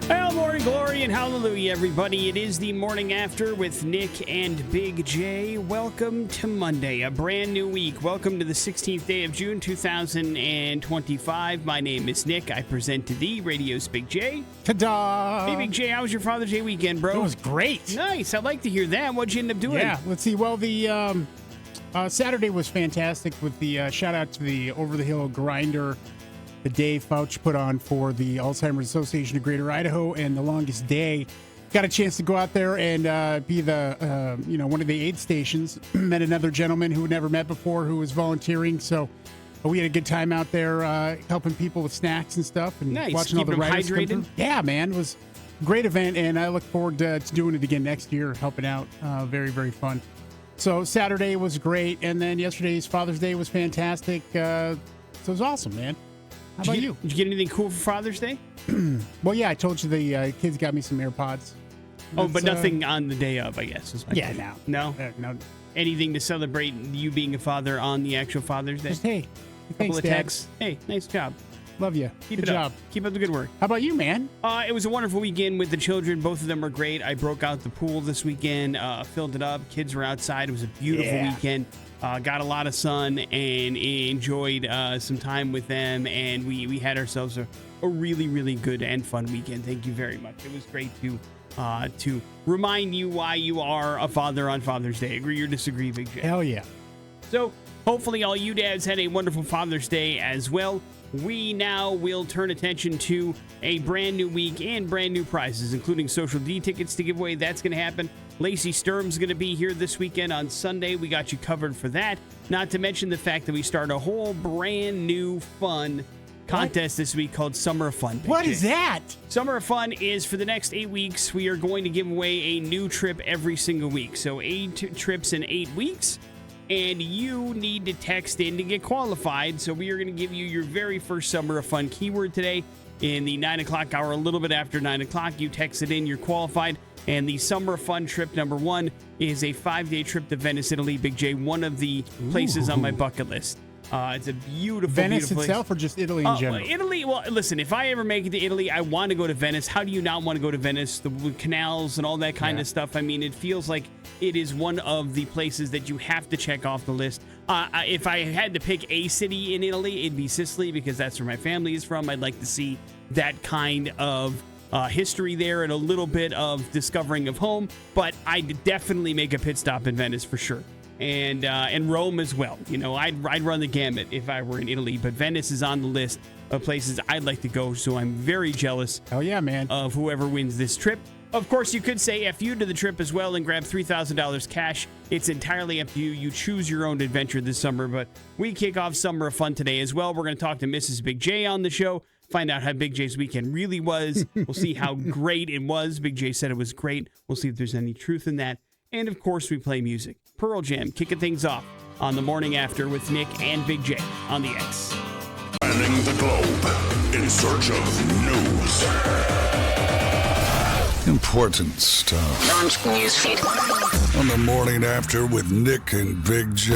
Well, morning glory and hallelujah, everybody. It is the morning after with Nic and Big J. Welcome to Monday, a brand new week. Welcome to the 16th day of June, 2025. My name is Nic. I present to thee radio's Big J. Ta-da! Hey, Big J, how was your Father's Day weekend, bro? It was great. Nice. I'd like to hear that. What'd you end up doing? Yeah, let's see. Well, the Saturday was fantastic with the shout out to the Over the Hill Grinder that Dave Fouch put on for the Alzheimer's Association of Greater Idaho, and the longest day. Got a chance to go out there and be the one of the aid stations. Met another gentleman who had never met before who was volunteering. So we had a good time out there helping people with snacks and stuff, and nice. watching Keep all the them riders come hydrated. through. Yeah, man, it was a great event, and I look forward to doing it again next year, helping out. Very, very fun. So Saturday was great, and then yesterday's Father's Day was fantastic. So it was awesome, man. How about you? Did you get anything cool for Father's Day? Well, yeah, I told you the kids got me some AirPods. Oh, but nothing on the day of, I guess. Is my Yeah, question. no. No? No. Anything to celebrate you being a father on the actual Father's Day? Just, hey, Couple thanks, of Dad. texts. Hey, nice job. Love you. Keep Good it job. up. Keep up the good work. How about you, man? It was a wonderful weekend with the children. Both of them were great. I broke out the pool this weekend, filled it up. Kids were outside. It was a beautiful weekend. Got a lot of sun and enjoyed some time with them. And we had ourselves a really, really good and fun weekend. Thank you very much. It was great to remind you why you are a father on Father's Day. Agree or disagree, Big J? Hell yeah. So hopefully all you dads had a wonderful Father's Day as well. We now will turn attention to a brand new week and brand new prizes, including Social D tickets to give away. That's going to happen. Lacey Sturm's going to be here this weekend on Sunday. We got you covered for that. Not to mention the fact that we start a whole brand new fun contest this week called Summer of Fun. What is that? Summer of Fun is for the next 8 weeks. We are going to give away a new trip every single week. So 8 trips in 8 weeks. And you need to text in to get qualified. So we are going to give you your very first Summer of Fun keyword today in the 9 o'clock hour, a little bit after 9 o'clock. You text it in, you're qualified. And the Summer of Fun trip number 1 is a 5-day trip to Venice, Italy. Big J, one of the places on my bucket list. It's a beautiful, Venice beautiful itself place. or just Italy in general? Italy, well, listen, if I ever make it to Italy, I want to go to Venice. How do you not want to go to Venice? The canals and all that kind of stuff. I mean, it feels like it is one of the places that you have to check off the list. If I had to pick a city in Italy, it'd be Sicily because that's where my family is from. I'd like to see that kind of history there and a little bit of discovering of home. But I'd definitely make a pit stop in Venice for sure. And Rome as well. You know, I'd run the gamut if I were in Italy, but Venice is on the list of places I'd like to go, so I'm very jealous. Oh yeah, man. Of whoever wins this trip. Of course, you could say F you to the trip as well and grab $3,000 cash. It's entirely up to you. You choose your own adventure this summer, but we kick off Summer of Fun today as well. We're going to talk to Mrs. Big J on the show, find out how Big J's weekend really was. We'll see how great it was. Big J said it was great. We'll see if there's any truth in that. And, of course, we play music. Pearl Jam kicking things off on the morning after with Nic and Big J on the X. Spanning the globe in search of news. Important stuff. Launch newsfeed. On the morning after with Nic and Big J.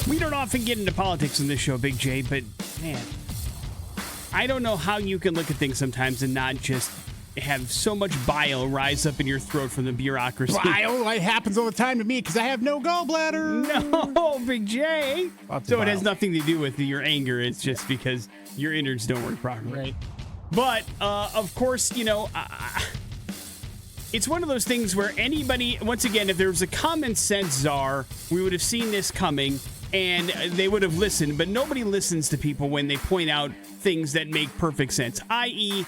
We don't often get into politics in this show, Big J, but, man, I don't know how you can look at things sometimes and not just have so much bile rise up in your throat from the bureaucracy. Bile? It happens all the time to me because I have no gallbladder. No, Big J. Lots of So it bile. has nothing to do with your anger. It's just because your innards don't work properly. Right. But, of course, you know, it's one of those things where anybody, once again, if there was a common sense czar, we would have seen this coming and they would have listened. But nobody listens to people when they point out things that make perfect sense, i.e.,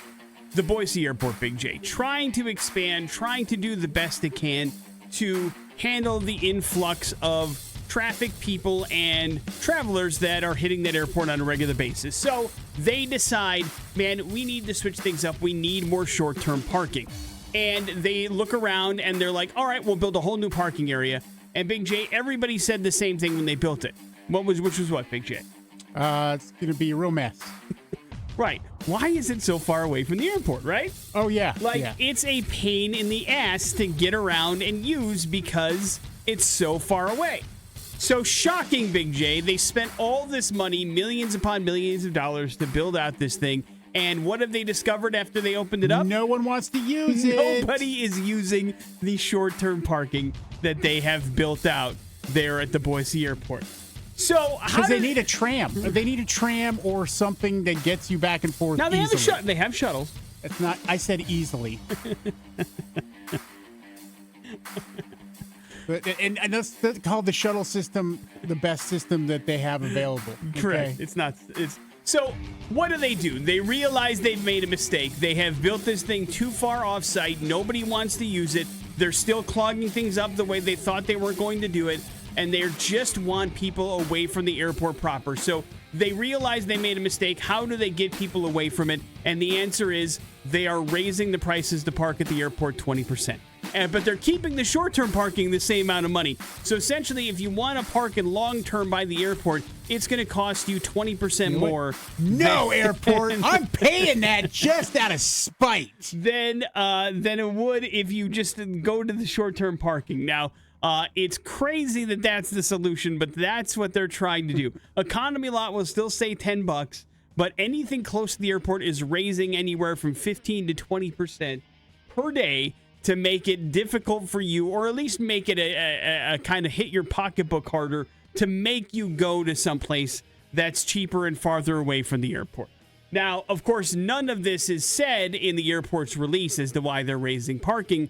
the Boise Airport, Big J, trying to expand, trying to do the best it can to handle the influx of traffic, people, and travelers that are hitting that airport on a regular basis. So they decide, man, we need to switch things up. We need more short-term parking. And they look around and they're like, all right, we'll build a whole new parking area. And Big J, everybody said the same thing when they built it. Which was what, Big J? It's going to be a real mess. Right. Why is it so far away from the airport, right? Oh, yeah. It's a pain in the ass to get around and use because it's so far away. So shocking, Big J. They spent all this money, millions upon millions of dollars, to build out this thing. And what have they discovered after they opened it up? No one wants to use it. Nobody is using the short-term parking that they have built out there at the Boise Airport. So because they need a tram. They need a tram or something that gets you back and forth. Now they easily. they have shuttles. It's not. I said easily. But, and that's called the shuttle system, the best system that they have available. Correct. Okay? It's not. So what do? They realize they've made a mistake. They have built this thing too far off-site. Nobody wants to use it. They're still clogging things up the way they thought they weren't going to do it. And they just want people away from the airport proper. So they realize they made a mistake. How do they get people away from it? And the answer is they are raising the prices to park at the airport 20%. But they're keeping the short-term parking the same amount of money. So essentially, if you want to park in long-term by the airport, it's going to cost you 20% more. No, airport. I'm paying that just out of spite. Than it would if you just go to the short-term parking. Now, it's crazy that that's the solution, but that's what they're trying to do. Economy lot will still say $10, but anything close to the airport is raising anywhere from 15 to 20% per day to make it difficult for you, or at least make it a kind of hit your pocketbook harder to make you go to someplace that's cheaper and farther away from the airport. Now, of course, none of this is said in the airport's release as to why they're raising parking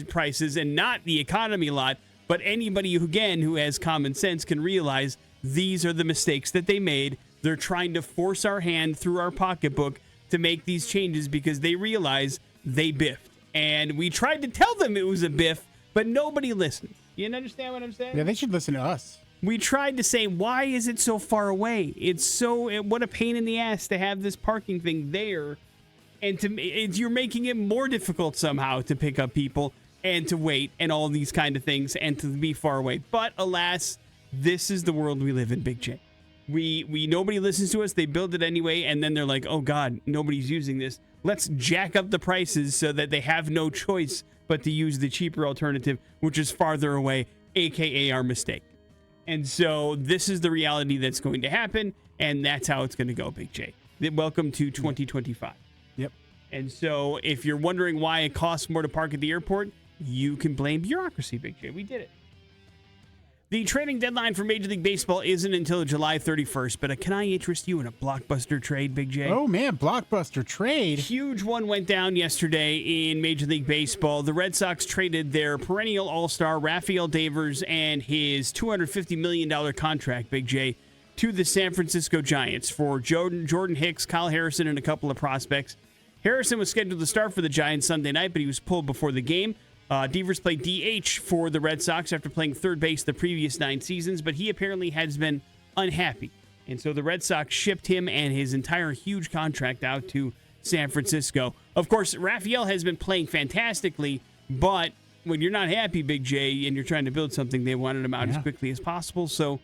prices and not the economy lot. But anybody who has common sense can realize these are the mistakes that they made. They're trying to force our hand through our pocketbook to make these changes because they realize they biffed. And we tried to tell them it was a biff, but nobody listened. You understand what I'm saying? Yeah, they should listen to us. We tried to say, why is it so far away? What a pain in the ass to have this parking thing there. And you're making it more difficult somehow to pick up people and to wait and all these kind of things and to be far away. But alas, this is the world we live in, Big J. Nobody listens to us. They build it anyway. And then they're like, oh God, nobody's using this. Let's jack up the prices so that they have no choice but to use the cheaper alternative, which is farther away, AKA our mistake. And so this is the reality that's going to happen. And that's how it's going to go, Big J. Welcome to 2025. Yep. And so if you're wondering why it costs more to park at the airport, you can blame bureaucracy, Big J. We did it. The trading deadline for Major League Baseball isn't until July 31st, but can I interest you in a blockbuster trade, Big J? Oh, man, blockbuster trade. Huge one went down yesterday in Major League Baseball. The Red Sox traded their perennial all-star Rafael Devers and his $250 million contract, Big J, to the San Francisco Giants for Jordan Hicks, Kyle Harrison, and a couple of prospects. Harrison was scheduled to start for the Giants Sunday night, but he was pulled before the game. Devers played DH for the Red Sox after playing third base the previous 9 seasons, but he apparently has been unhappy. And so the Red Sox shipped him and his entire huge contract out to San Francisco. Of course, Rafael has been playing fantastically, but when you're not happy, Big J, and you're trying to build something, they wanted him out as quickly as possible. So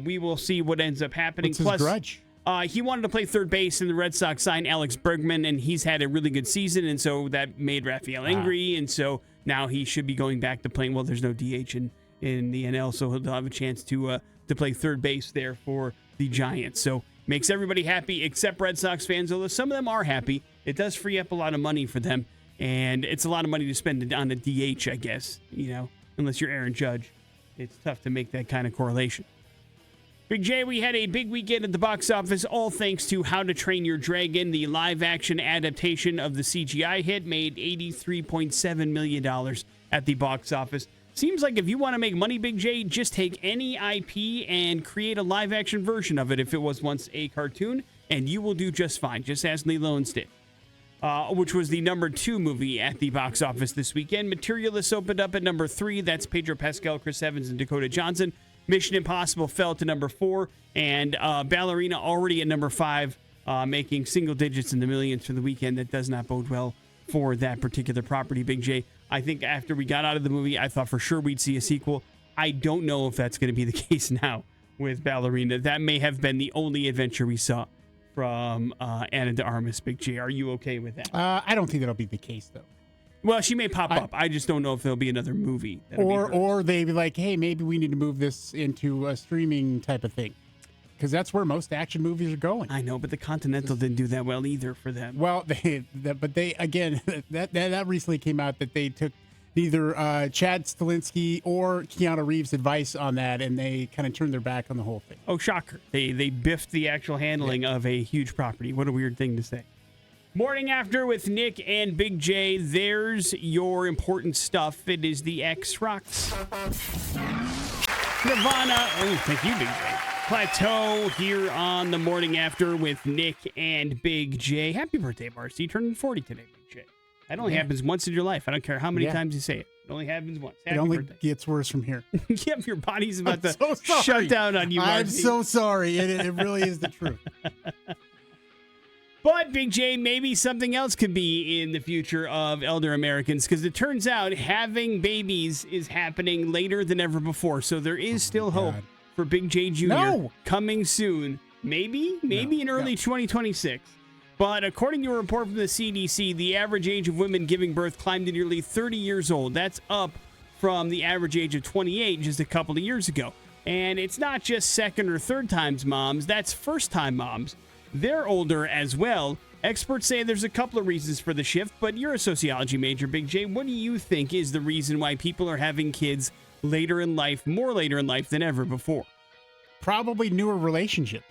we will see what ends up happening. What's his grudge? He wanted to play third base, and the Red Sox signed Alex Bregman, and he's had a really good season, and so that made Rafael angry, and so now he should be going back to playing. Well, there's no DH in the NL, so he'll have a chance to play third base there for the Giants. So makes everybody happy except Red Sox fans, although some of them are happy. It does free up a lot of money for them, and it's a lot of money to spend on a DH, I guess, unless you're Aaron Judge. It's tough to make that kind of correlation. Big J, we had a big weekend at the box office, all thanks to How to Train Your Dragon. The live-action adaptation of the CGI hit made $83.7 million at the box office. Seems like if you want to make money, Big J, just take any IP and create a live-action version of it if it was once a cartoon, and you will do just fine, just as Lilo and Stitch, which was the number 2 movie at the box office this weekend. Materialists opened up at number 3. That's Pedro Pascal, Chris Evans, and Dakota Johnson. Mission Impossible fell to number 4, and Ballerina already at number 5, making single digits in the millions for the weekend. That does not bode well for that particular property, Big J. I think after we got out of the movie, I thought for sure we'd see a sequel. I don't know if that's going to be the case now with Ballerina. That may have been the only adventure we saw from Anna de Armas, Big J. Are you okay with that? I don't think that'll be the case, though. Well, she may pop up. I just don't know if there'll be another movie. Or they'd be like, hey, maybe we need to move this into a streaming type of thing. Because that's where most action movies are going. I know, but the Continental didn't do that well either for them. Well, that recently came out that they took either Chad Stahelski or Keanu Reeves' advice on that, and they kind of turned their back on the whole thing. Oh, shocker. They biffed the actual handling of a huge property. What a weird thing to say. Morning After with Nic and Big J. There's your important stuff. It is the X Rocks. Nirvana. Oh, thank you, Big J. Plateau here on the Morning After with Nic and Big J. Happy birthday, Marcy. Turning 40 today, Big J. That only happens once in your life. I don't care how many times you say it. It only happens once. Happy it only birthday. Gets worse from here. Yep, your body's about to shut down on you, Marcy. I'm so sorry. It really is the truth. But, Big J, maybe something else could be in the future of elder Americans, because it turns out having babies is happening later than ever before. So there is still hope for Big J Jr. coming soon. Maybe in early 2026. But according to a report from the CDC, the average age of women giving birth climbed to nearly 30 years old. That's up from the average age of 28 just a couple of years ago. And it's not just second or third times moms, that's first time moms. They're older as well. Experts say there's a couple of reasons for the shift, but you're a sociology major, Big J. What do you think is the reason why people are having kids later in life, more later in life than ever before? Probably newer relationships.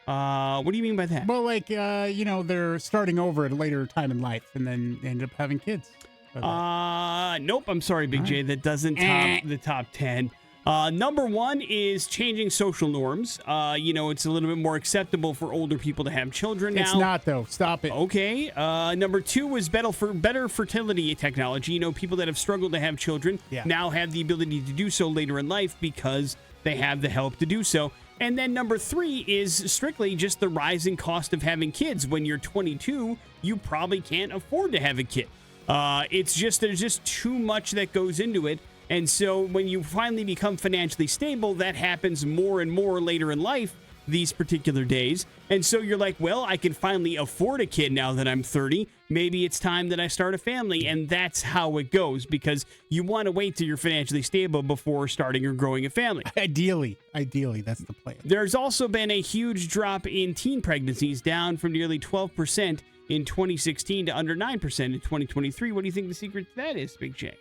What do you mean by that? Well, like, they're starting over at a later time in life and then end up having kids. Nope. I'm sorry, Big J. That doesn't top the top 10. Number one is changing social norms. It's a little bit more acceptable for older people to have children now. It's not, though. Stop it. Okay. Number two was better fertility technology. People that have struggled to have children now have the ability to do so later in life because they have the help to do so. And then number three is strictly just the rising cost of having kids. When you're 22, you probably can't afford to have a kid. There's just too much that goes into it. And so when you finally become financially stable, that happens more and more later in life these particular days. And so you're like, well, I can finally afford a kid now that I'm 30. Maybe it's time that I start a family. And that's how it goes, because you want to wait till you're financially stable before starting or growing a family. Ideally, that's the plan. There's also been a huge drop in teen pregnancies, down from nearly 12% in 2016 to under 9% in 2023. What do you think the secret to that is, Big J?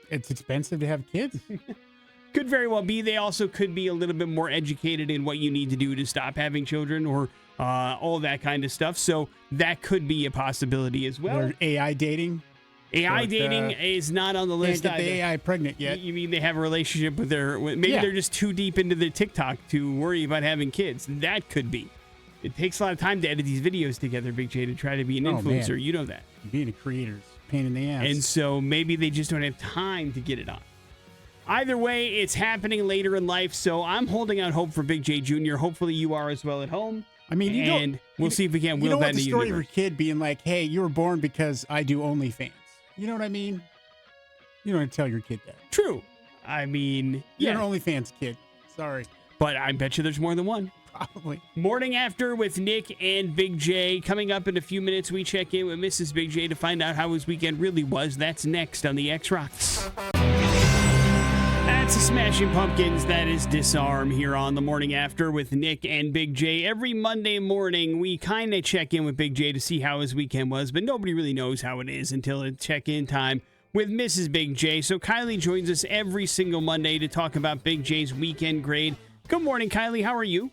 It's expensive to have kids. Could very well be. They also could be a little bit more educated in what you need to do to stop having children, or all that kind of stuff. So that could be a possibility as well. There's AI dating. AI dating is not on the list. Can't get the AI pregnant yet. You mean they have a relationship with they're just too deep into their TikTok to worry about having kids. That could be. It takes a lot of time to edit these videos together, Big J, to try to be an influencer. Man. You know that. Being a creator is a pain in the ass. And so maybe they just don't have time to get it on. Either way, it's happening later in life, so I'm holding out hope for Big J Jr. Hopefully you are as well at home. I mean, we'll see if we can wheel that in the universe. You don't want the story of your kid being like, hey, you were born because I do OnlyFans. You know what I mean? You don't want to tell your kid that. True. I mean, You're an OnlyFans kid. Sorry. But I bet you there's more than one. Probably. Morning After with Nic and Big J. Coming up in a few minutes, we check in with Mrs. Big J to find out how his weekend really was. That's next on the X Rocks. That's the Smashing Pumpkins. That is Disarm here on the Morning After with Nic and Big J. Every Monday morning, we kind of check in with Big J to see how his weekend was, but nobody really knows how it is until it's check-in time with Mrs. Big J. So Kylie joins us every single Monday to talk about Big J's weekend grade. Good morning, Kylie. How are you?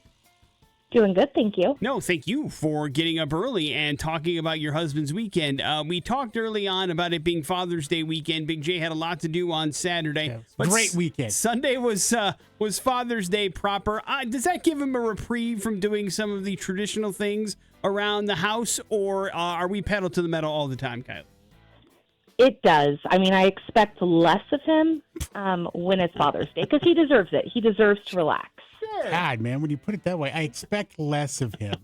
Doing good, thank you. No, thank you for getting up early and talking about your husband's weekend. We talked early on about it being Father's Day weekend. Big J had a lot to do on Saturday. Yeah, great weekend. Sunday was Father's Day proper. Does that give him a reprieve from doing some of the traditional things around the house, or are we pedal to the metal all the time, Kylie? It does. I mean, I expect less of him when it's Father's Day, because he deserves it. He deserves to relax. God, man, when you put it that way, I expect less of him.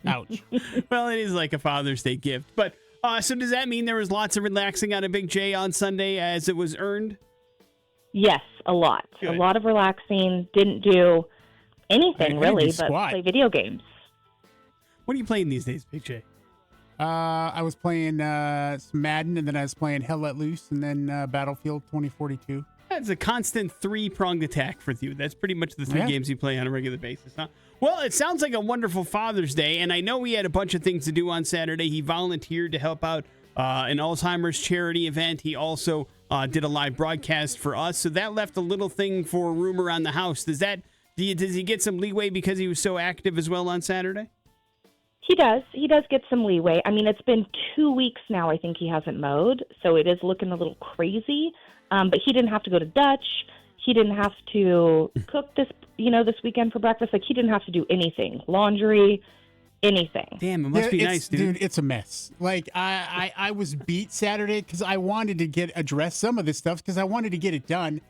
Ouch. Well, it is like a Father's Day gift. But so does that mean there was lots of relaxing out of Big J on Sunday as it was earned? Yes, a lot. Good. A lot of relaxing. Didn't do anything really, but squat. play video games. What are you playing these days, Big J? I was playing some Madden, and then I was playing Hell Let Loose, and then Battlefield 2042. That's a constant three-pronged attack for you. That's pretty much the three games you play on a regular basis, huh? Well, it sounds like a wonderful Father's Day, and I know he had a bunch of things to do on Saturday. He volunteered to help out an Alzheimer's charity event. He also did a live broadcast for us, so that left a little thing for room around the house. Does he get some leeway because he was so active as well on Saturday? He does. He does get some leeway. I mean, it's been 2 weeks now, I think he hasn't mowed, so it is looking a little crazy. But he didn't have to go to Dutch. He didn't have to cook this weekend for breakfast. Like, he didn't have to do anything. Laundry, anything. Damn, it must be nice, dude. Dude, it's a mess. Like, I was beat Saturday because I wanted to address some of this stuff because I wanted to get it done.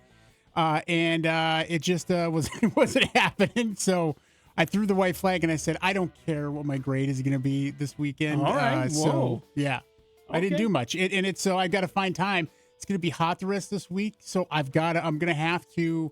And it just wasn't happening. So I threw the white flag and I said, I don't care what my grade is going to be this weekend. All right. So, yeah, Okay. I didn't do much. So I got to find time. It's going to be hot the rest of this week. So I'm going to have to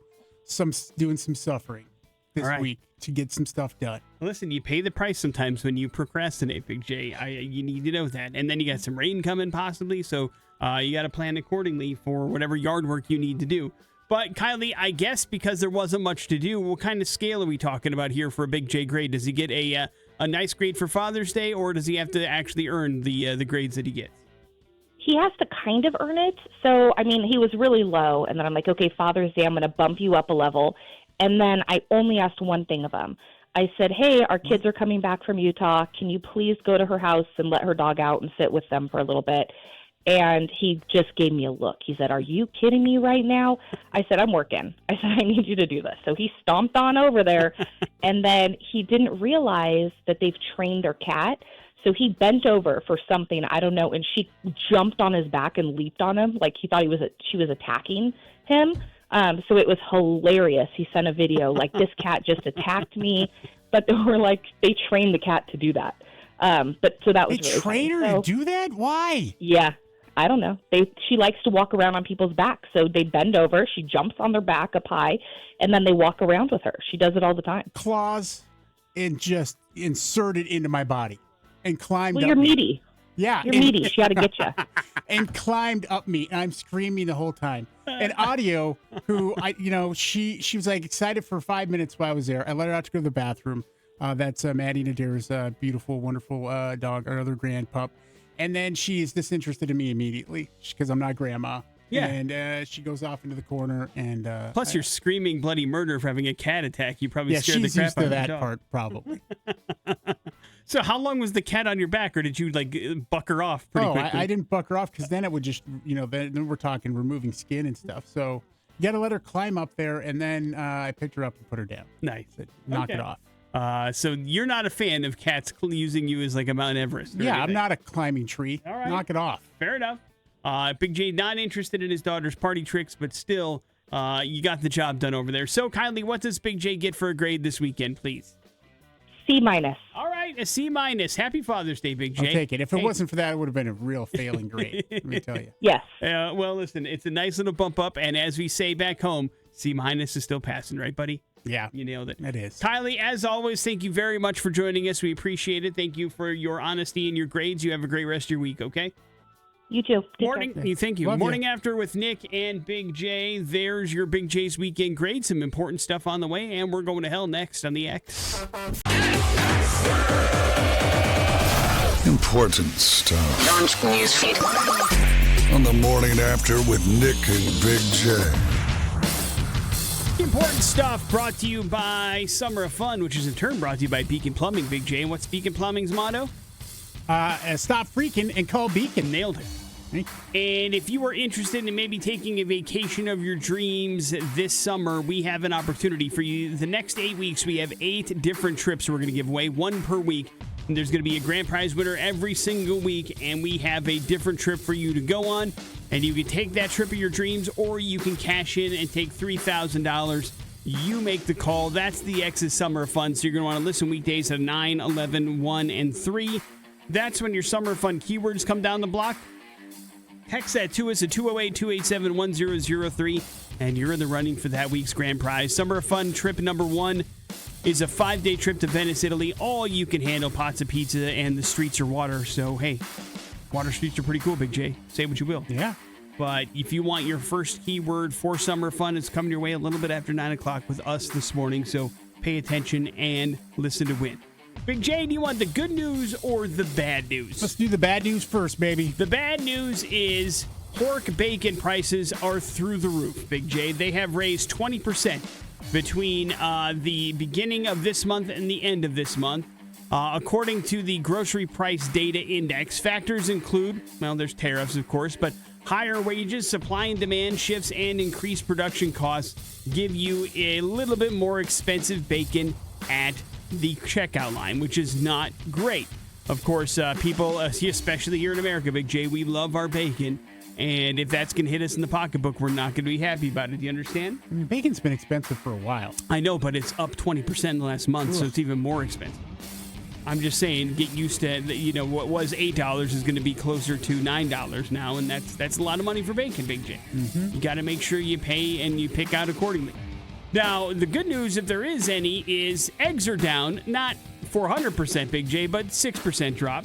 doing some suffering this week to get some stuff done. Listen, you pay the price sometimes when you procrastinate, Big J. You need to know that. And then you got some rain coming possibly. So you got to plan accordingly for whatever yard work you need to do. But Kylie, I guess because there wasn't much to do, what kind of scale are we talking about here for a Big J grade? Does he get a nice grade for Father's Day, or does he have to actually earn the grades that he gets? He has to kind of earn it. So, I mean, he was really low. And then I'm like, okay, Father's Day, I'm going to bump you up a level. And then I only asked one thing of him. I said, hey, our kids are coming back from Utah. Can you please go to her house and let her dog out and sit with them for a little bit? And he just gave me a look. He said, are you kidding me right now? I said, I'm working. I said, I need you to do this. So he stomped on over there. And then he didn't realize that they've trained their cat. So he bent over for something, I don't know, and she jumped on his back and leaped on him like he thought she was attacking him. So it was hilarious. He sent a video like, this cat just attacked me. But they trained the cat to do that. But so that was They really train funny. her So, to do that? Why? yeah, I don't know. She likes to walk around on people's backs. So they bend over, she jumps on their back up high, and then they walk around with her. She does it all the time. Claws and just insert it into my body and climbed up. Well, you're me. meaty. Yeah. You're meaty. She ought to get you. And climbed up me, and I'm screaming the whole time. And Audio, who she was like excited for 5 minutes while I was there. I let her out to go to the bathroom. That's Maddie Nadir's beautiful, wonderful dog, our other grand pup. And then she is disinterested in me immediately because I'm not grandma. Yeah. And she goes off into the corner. And Plus, you're screaming bloody murder for having a cat attack. You probably scared the she's crap used out to of the that dog. part, probably. So how long was the cat on your back, or did you buck her off pretty quickly? I didn't buck her off because then it would just, then we're talking removing skin and stuff. So you got to let her climb up there, and then I picked her up and put her down. Nice. Knock Okay. it off. So you're not a fan of cats using you as like a Mount Everest? Or Yeah, anything. I'm not a climbing tree. All right. Knock it off. Fair enough. Big J not interested in his daughter's party tricks, but still, you got the job done over there. So, Kylie, what does Big J get for a grade this weekend, please? C-. All right, a C-. Happy Father's Day, Big J. I'll take it. If it wasn't for that, it would have been a real failing grade. Let me tell you. Yes. Well, listen, it's a nice little bump up, and as we say back home, C- is still passing, right, buddy? Yeah. You nailed it. It is. Kylie, as always, thank you very much for joining us. We appreciate it. Thank you for your honesty and your grades. You have a great rest of your week, okay? You too. Take Morning. care. Thank you. Love Morning you. after with Nick and Big J. There's your Big J's weekend grade. Some important stuff on the way, and we're going to hell next on the X. Important stuff Launch newsfeed. on the morning after with Nick and Big J. Important stuff brought to you by Summer of Fun, which is in turn brought to you by Beacon Plumbing, Big J. And what's Beacon Plumbing's motto? Stop freaking and call Beacon. Nailed it. Right? And if you are interested in maybe taking a vacation of your dreams this summer, we have an opportunity for you. The next 8 weeks, we have 8 different trips we're going to give away, one per week. And there's going to be a grand prize winner every single week, and we have a different trip for you to go on. And you can take that trip of your dreams, or you can cash in and take $3,000. You make the call. That's the X's Summer of Fun. So you're going to want to listen weekdays at 9, 11, 1, and 3. That's when your Summer of Fun keywords come down the block. Text that to us at 208-287-1003, and you're in the running for that week's grand prize. Summer of Fun trip number 1, is a 5-day trip to Venice, Italy. All you can handle, pots of pizza, and the streets are water. So, hey, water streets are pretty cool, Big J. Say what you will. Yeah. But if you want your first keyword for summer fun, it's coming your way a little bit after 9 o'clock with us this morning. So pay attention and listen to win. Big J, do you want the good news or the bad news? Let's do the bad news first, baby. The bad news is pork bacon prices are through the roof, Big J. They have raised 20% between the beginning of this month and the end of this month. According to the Grocery Price Data Index, factors include, well, there's tariffs, of course, but higher wages, supply and demand shifts, and increased production costs give you a little bit more expensive bacon at the checkout line, which is not great. Of course, people, especially here in America, Big J, we love our bacon. And if that's going to hit us in the pocketbook, we're not going to be happy about it. Do you understand? I mean, bacon's been expensive for a while. I know, but it's up 20% in the last month, so it's even more expensive. I'm just saying, get used to, what was $8 is going to be closer to $9 now, and that's a lot of money for bacon, Big J. Mm-hmm. You got to make sure you pay and you pick out accordingly. Now, the good news, if there is any, is eggs are down, not 400%, Big J, but 6% drop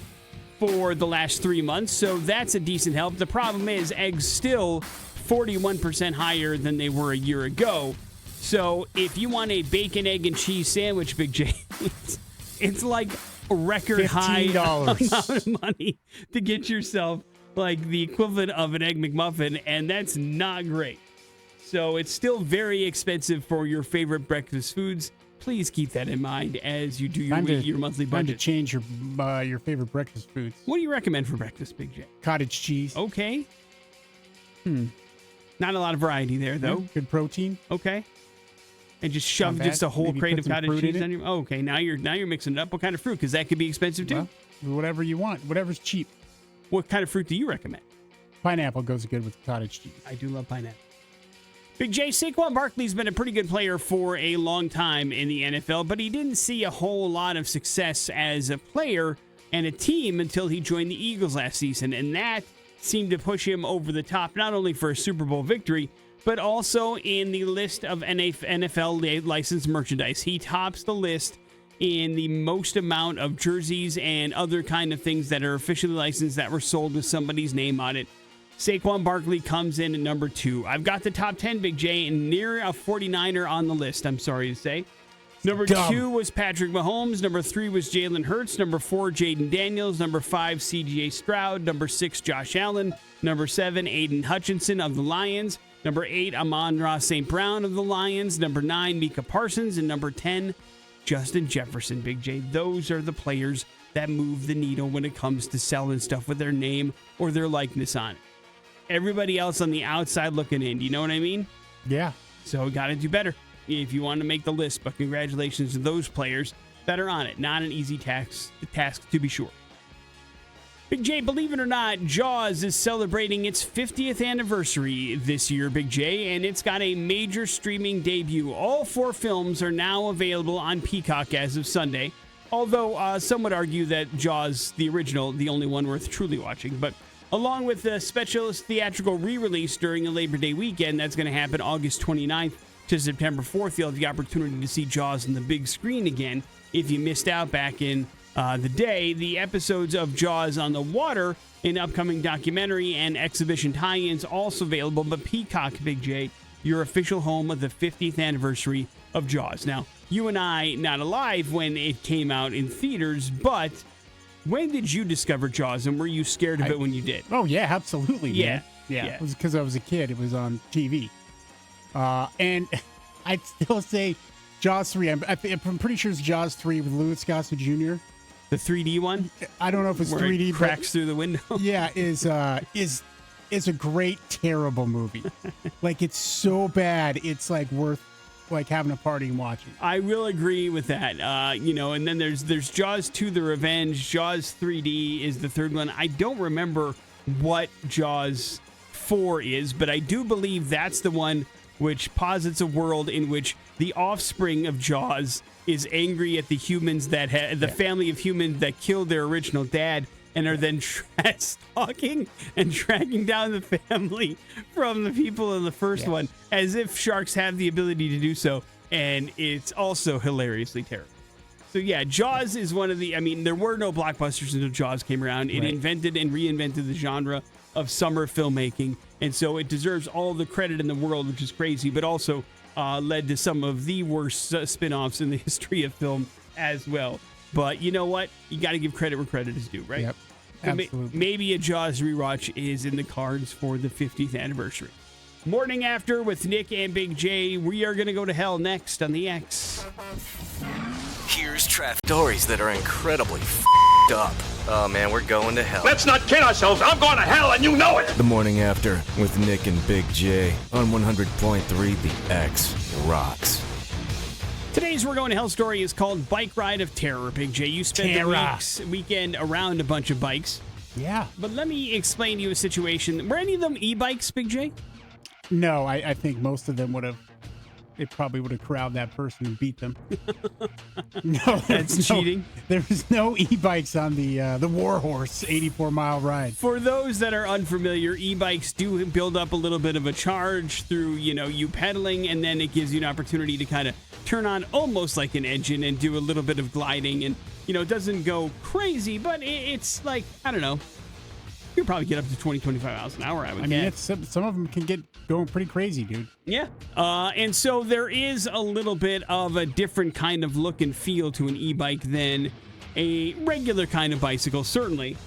for the last 3 months, so that's a decent help. The problem is eggs still 41% higher than they were a year ago. So if you want a bacon, egg, and cheese sandwich, Big J, it's like a record high amount of money to get yourself like the equivalent of an Egg McMuffin, and that's not great. So it's still very expensive for your favorite breakfast foods. Please keep that in mind as you do your monthly budget. Time to change your favorite breakfast foods. What do you recommend for breakfast, Big J? Cottage cheese. Okay. Not a lot of variety there, though. Good protein. Okay. And just shove just a whole crate of cottage cheese on your. Oh, okay, now you're mixing it up. What kind of fruit? Because that could be expensive too. Well, whatever you want. Whatever's cheap. What kind of fruit do you recommend? Pineapple goes good with cottage cheese. I do love pineapple. Big J, Saquon Barkley's been a pretty good player for a long time in the NFL, but he didn't see a whole lot of success as a player and a team until he joined the Eagles last season, and that seemed to push him over the top, not only for a Super Bowl victory, but also in the list of NFL licensed merchandise. He tops the list in the most amount of jerseys and other kind of things that are officially licensed that were sold with somebody's name on it. Saquon Barkley comes in at number 2. I've got the top 10, Big J, and near a 49er on the list, I'm sorry to say. Number 2 was Patrick Mahomes. Number 3 was Jalen Hurts. Number 4, Jaden Daniels. Number 5, CJ Stroud. Number 6, Josh Allen. Number 7, Aiden Hutchinson of the Lions. Number 8, Amon-Ra St. Brown of the Lions. Number 9, Micah Parsons. And number 10, Justin Jefferson, Big J. Those are the players that move the needle when it comes to selling stuff with their name or their likeness on it. Everybody else on the outside looking in. Do you know what I mean? Yeah. So got to do better if you want to make the list. But congratulations to those players that are on it. Not an easy task to be sure. Big J, believe it or not, Jaws is celebrating its 50th anniversary this year, Big J, and it's got a major streaming debut. All 4 films are now available on Peacock as of Sunday, although some would argue that Jaws, the original, the only one worth truly watching. But along with the special theatrical re-release during the Labor Day weekend, that's going to happen August 29th to September 4th. You'll have the opportunity to see Jaws on the big screen again if you missed out back in the day. The episodes of Jaws on the Water, an upcoming documentary and exhibition tie-ins, also available. But Peacock, Big J, your official home of the 50th anniversary of Jaws. Now, you and I, not alive when it came out in theaters, but when did you discover Jaws, and were you scared of it when you did? Oh, yeah, absolutely. Yeah. Yeah. It was because I was a kid. It was on TV. And I'd still say Jaws 3. I'm pretty sure it's Jaws 3 with Louis Gossett Jr. The 3D one? I don't know if it's where 3D. It cracks through the window. Yeah, is a great, terrible movie. Like, it's so bad, it's like worth like having a party and watching. I will agree with that. And then there's Jaws 2: The Revenge. Jaws 3D is the third one. I don't remember what Jaws 4 is, but I do believe that's the one which posits a world in which the offspring of Jaws is angry at the humans that the family of humans that killed their original dad and are then stalking and tracking down the family from the people in the first one, as if sharks have the ability to do so. and it's also hilariously terrible. So yeah, Jaws is one of the, I mean, there were no blockbusters until Jaws came around. It invented and reinvented the genre of summer filmmaking, and so it deserves all the credit in the world, which is crazy, but also led to some of the worst spin-offs in the history of film as well. But you know what? You got to give credit where credit is due, right? Yep, absolutely. Maybe a Jaws rewatch is in the cards for the 50th anniversary. Morning After with Nic and Big J. We are going to go to hell next on the X. Here's traffic stories that are incredibly f***ed up. Oh man, we're going to hell. Let's not kid ourselves. I'm going to hell, and you know it. The Morning After with Nic and Big J on 100.3 The X rocks. Today's We're Going to Hell story is called Bike Ride of Terror. Big J, you spent the weekend around a bunch of bikes. Yeah. But let me explain to you a situation. Were any of them e-bikes, Big J? No, I think most of them would have. It probably would have corralled that person and beat them. No, That's cheating. There was no e-bikes on the Warhorse 84-mile ride. For those that are unfamiliar, e-bikes do build up a little bit of a charge through, you pedaling, and then it gives you an opportunity to kind of turn on almost like an engine and do a little bit of gliding. And, it doesn't go crazy, but it's like, I don't know. You could probably get up to 20, 25 miles an hour, I would guess. Some of them can get going pretty crazy, dude. Yeah. And so there is a little bit of a different kind of look and feel to an e-bike than a regular kind of bicycle, certainly.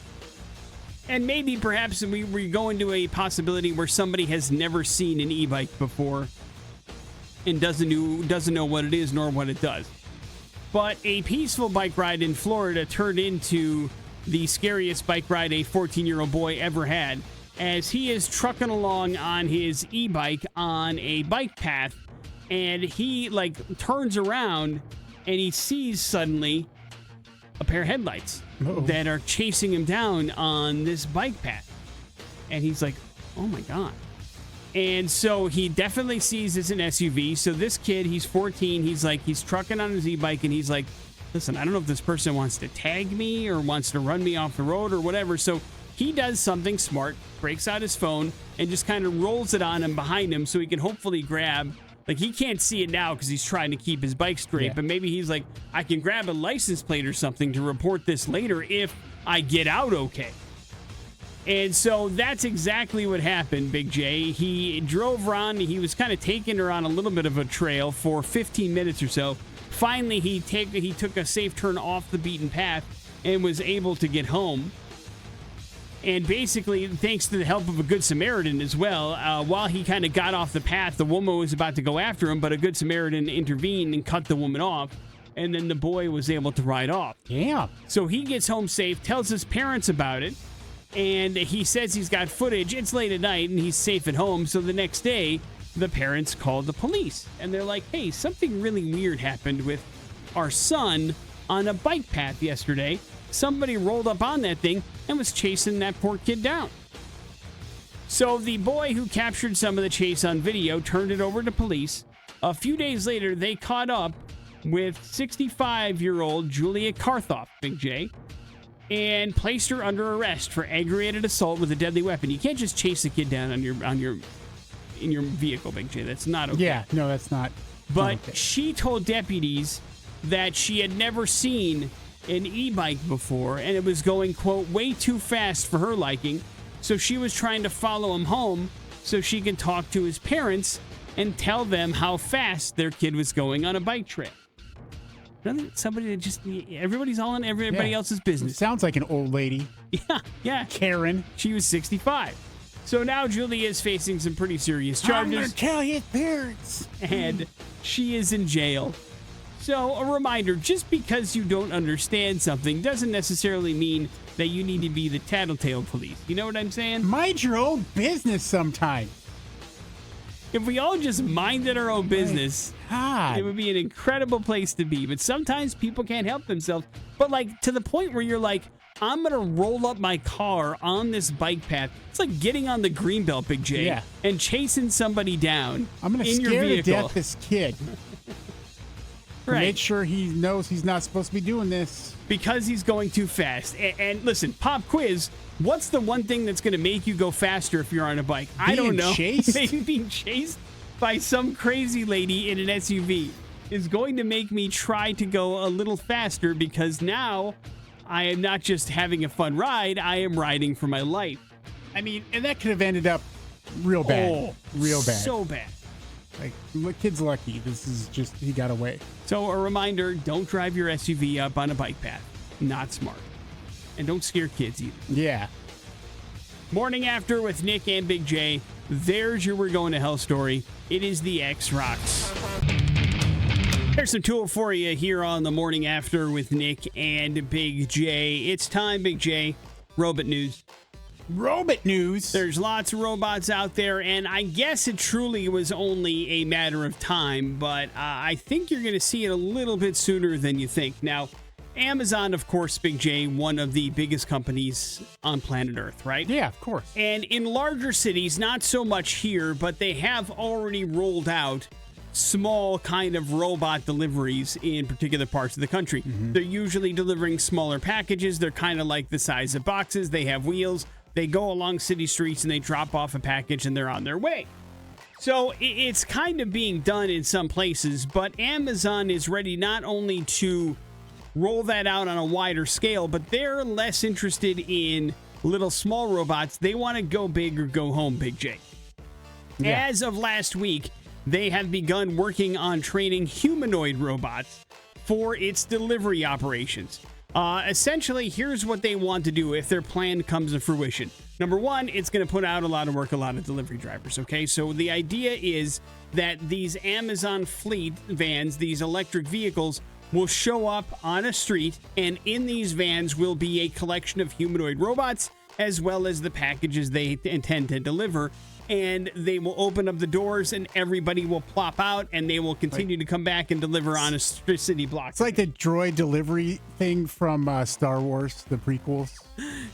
And maybe perhaps we go into a possibility where somebody has never seen an e-bike before and doesn't know what it is nor what it does. But a peaceful bike ride in Florida turned into the scariest bike ride a 14-year-old boy ever had, as he is trucking along on his e-bike on a bike path, and he turns around and he sees suddenly a pair of headlights that are chasing him down on this bike path. And he's like, oh my God. And so he definitely sees it's an SUV. So this kid, he's 14, he's trucking on his e-bike, and he's like, listen, I don't know if this person wants to tag me or wants to run me off the road or whatever. So he does something smart, breaks out his phone, and just kind of rolls it on him behind him so he can hopefully grab. He can't see it now because he's trying to keep his bike straight, but maybe he's like, I can grab a license plate or something to report this later if I get out okay. And so that's exactly what happened, Big J. He drove around. He was kind of taking her on a little bit of a trail for 15 minutes or so. Finally, he took a safe turn off the beaten path and was able to get home. And basically, thanks to the help of a Good Samaritan as well, while he kind of got off the path, the woman was about to go after him, but a Good Samaritan intervened and cut the woman off. And then the boy was able to ride off. Yeah. So he gets home safe, tells his parents about it, and he says he's got footage. It's late at night, and he's safe at home. So the next day, the parents called the police, and they're like, hey, something really weird happened with our son on a bike path yesterday. Somebody rolled up on that thing and was chasing that poor kid down. So the boy who captured some of the chase on video turned it over to police. A few days later, they caught up with 65-year-old Julia Karthoff, Big J, and placed her under arrest for aggravated assault with a deadly weapon. You can't just chase a kid down in your vehicle, Big J. That's not okay. Yeah, no, that's not. But okay. She told deputies that she had never seen an e-bike before, and it was going, quote, way too fast for her liking. So she was trying to follow him home so she can talk to his parents and tell them how fast their kid was going on a bike trip. Somebody that just, everybody's all in everybody else's business. It sounds like an old lady. Yeah. Karen. She was 65. So now Julie is facing some pretty serious charges. I'm going to tell your parents. And she is in jail. So a reminder, just because you don't understand something doesn't necessarily mean that you need to be the tattletale police. You know what I'm saying? Mind your own business sometime. If we all just minded our own business, it would be an incredible place to be. But sometimes people can't help themselves. But to the point where you're like, I'm going to roll up my car on this bike path. It's like getting on the greenbelt, Big J, and chasing somebody down. I'm going to scare to death this kid. Right. Make sure he knows he's not supposed to be doing this. Because he's going too fast. And listen, pop quiz, what's the one thing that's going to make you go faster if you're on a bike? I don't know. Chased? Maybe being chased by some crazy lady in an SUV. is going to make me try to go a little faster because now I am not just having a fun ride, I am riding for my life. I mean, and that could have ended up real bad. Oh, real bad. So bad. Like, the kid's lucky. This is just, he got away. So a reminder, don't drive your SUV up on a bike path. Not smart. And don't scare kids either. Yeah. Morning After with Nic and Big J. There's your We're Going to Hell story. It is the X Rocks. There's some tool for you here on the Morning After with Nic and Big J. It's time, Big J. Robot news. Robot news. There's lots of robots out there, and I guess it truly was only a matter of time, but I think you're going to see it a little bit sooner than you think. Now, Amazon, of course, Big J, one of the biggest companies on planet Earth, right? Yeah, of course. And in larger cities, not so much here, but they have already rolled out small kind of robot deliveries in particular parts of the country. They're usually delivering smaller packages. They're kind of like the size of boxes. They have wheels. They go along city streets and they drop off a package and they're on their way. So it's kind of being done in some places, but Amazon is ready not only to roll that out on a wider scale, but they're less interested in little small robots. They want to go big or go home, Big J. Yeah. As of last week, they have begun working on training humanoid robots for its delivery operations. Essentially, here's what they want to do if their plan comes to fruition. Number one, it's going to put out a lot of delivery drivers, okay? So the idea is that these Amazon fleet vans, these electric vehicles, will show up on a street, and in these vans will be a collection of humanoid robots as well as the packages they intend to deliver. And they will open up the doors and everybody will plop out and they will continue to come back and deliver on a city block. It's like the droid delivery thing from Star Wars, the prequels.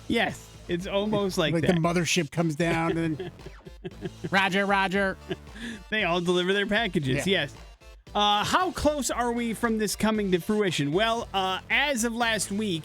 Yes, it's almost like that. Like the mothership comes down and Roger, Roger. They all deliver their packages, yes. How close are we from this coming to fruition? Well, as of last week,